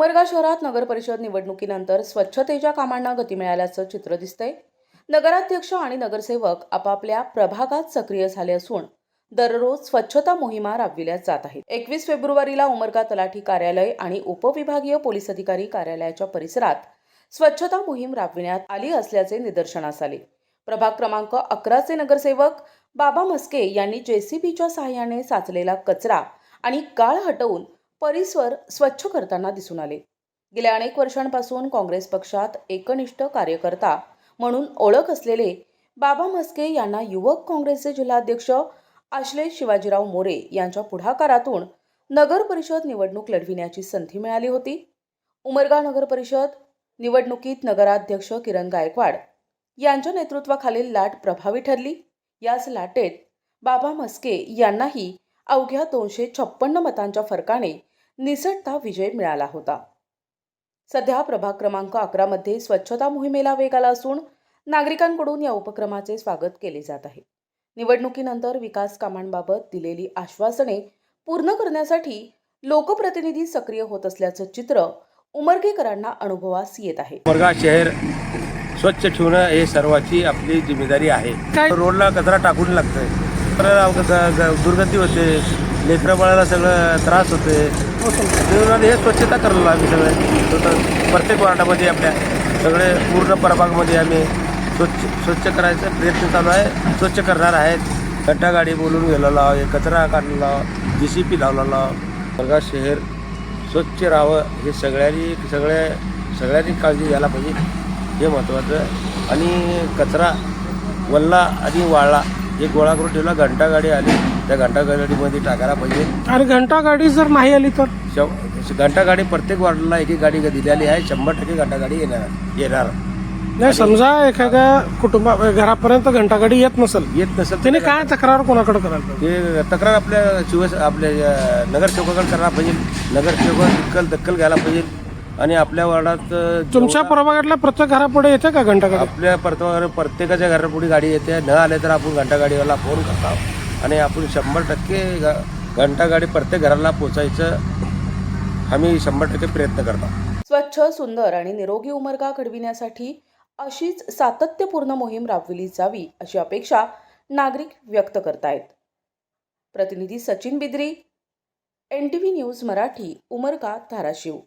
उमरगा शहरात नगरपरिषद निवडणुकीनंतर स्वच्छतेच्या कामांना गती मिळाल्याचं चित्र दिसतंय। नगराध्यक्ष आणि नगरसेवक आपापल्या प्रभागात सक्रिय झाले असून दररोज स्वच्छता मोहिमा राबविल्या जात आहेत। 21 फेब्रुवारीला उमरगा तलाठी कार्यालय आणि उपविभागीय पोलीस अधिकारी कार्यालयाच्या परिसरात स्वच्छता मोहीम राबविण्यात आली असल्याचे निदर्शनास आले। प्रभाग क्रमांक 11 चे नगरसेवक बाबा मस्के यांनी जेसीबीच्या सहाय्याने साचलेला कचरा आणि गाळ हटवून परिसर स्वच्छ करताना दिसून आले। गेल्या अनेक वर्षांपासून काँग्रेस पक्षात एकनिष्ठ कार्यकर्ता म्हणून ओळख असलेले बाबा मस्के यांना युवक काँग्रेसचे जिल्हाध्यक्ष आश्लेष शिवाजीराव मोरे यांच्या पुढाकारातून नगर परिषद निवडणूक लढविण्याची संधी मिळाली होती। उमरगा नगर परिषद निवडणुकीत नगराध्यक्ष किरण गायकवाड यांच्या नेतृत्वाखालील लाट प्रभावी ठरली। याच लाटेत बाबा मस्के यांनाही अवघ्या 256 मतांच्या फरकाने निसटता विजय मिळाला होता। सध्या प्रभाग क्रमांक 11 मध्ये स्वच्छता मोहिमेला वेग आला असून नागरिकांकडून या उपक्रमाचे स्वागत केले जात आहे। निवडणुकीनंतर विकास कामांबाबत दिलेली आश्वासने पूर्ण करण्यासाठी लोकप्रतिनिधी सक्रिय होत असल्याचं चित्र उमरगेकरांना अनुभवास येत आहे। उमरगा शहर स्वच्छ ठेवणं हे सर्वांची आपली जिम्मेदारी आहे। रोडला कचरा टाकून लागतंय, दुर्गंधी होते, लेकरं बाळाला सगळं त्रास होते। हे स्वच्छता करायला आम्ही सगळे प्रत्येक वार्डामध्ये आपल्या सगळे पूर्ण प्रभागामध्ये आम्ही स्वच्छ करायचा प्रयत्न चालू आहे। स्वच्छ करणार आहेत। घंटा गाडी बोलून गेलेला आहे, कचरा काढलेला, JCB लावलेला। उमरगा शहर स्वच्छ राहावं हे सगळ्यांनी काळजी घ्यायला पाहिजे, हे महत्त्वाचं। आणि कचरा वल्ला आणि वाळला हे गोळा करून ठेवला। घंटा गाडी आली, त्या घंटा गाडीमध्ये टाकायला पाहिजे। आणि घंटा गाडी जर नाही आली तर घंटा गाडी प्रत्येक वार्डाला एक गाडी दिलेली आहे। 100% घंटा गाडी येणार नाही। समजा एखाद्या घरापर्यंत घंटा गाडी येत नसेल त्याने काय तक्रार कोणाकडे करायला पाहिजे? ते तक्रार आपल्या नगरसेवकाकडे करायला पाहिजे। नगरसेवक दखल घ्यायला पाहिजे। आणि आपल्या वार्डात तुमच्या प्रभागातल्या प्रत्येक घरापुढे येते का घंटा गाडी? आपल्या प्रत्येकाच्या घरापुढे गाडी येते। न आले तर आपण घंटा गाडीवाला फोन करतो आणि आपण 100% घंटा गाडी प्रत्येक घराला पोचायचं आम्ही 100% प्रयत्न करतो। स्वच्छ, सुंदर आणि निरोगी उमरगा घडविण्यासाठी अशीच सातत्यपूर्ण मोहीम राबविली जावी अशी अपेक्षा नागरिक व्यक्त करतायत। प्रतिनिधी सचिन बिद्री, NTV न्यूज मराठी, उमरगा, धाराशिव।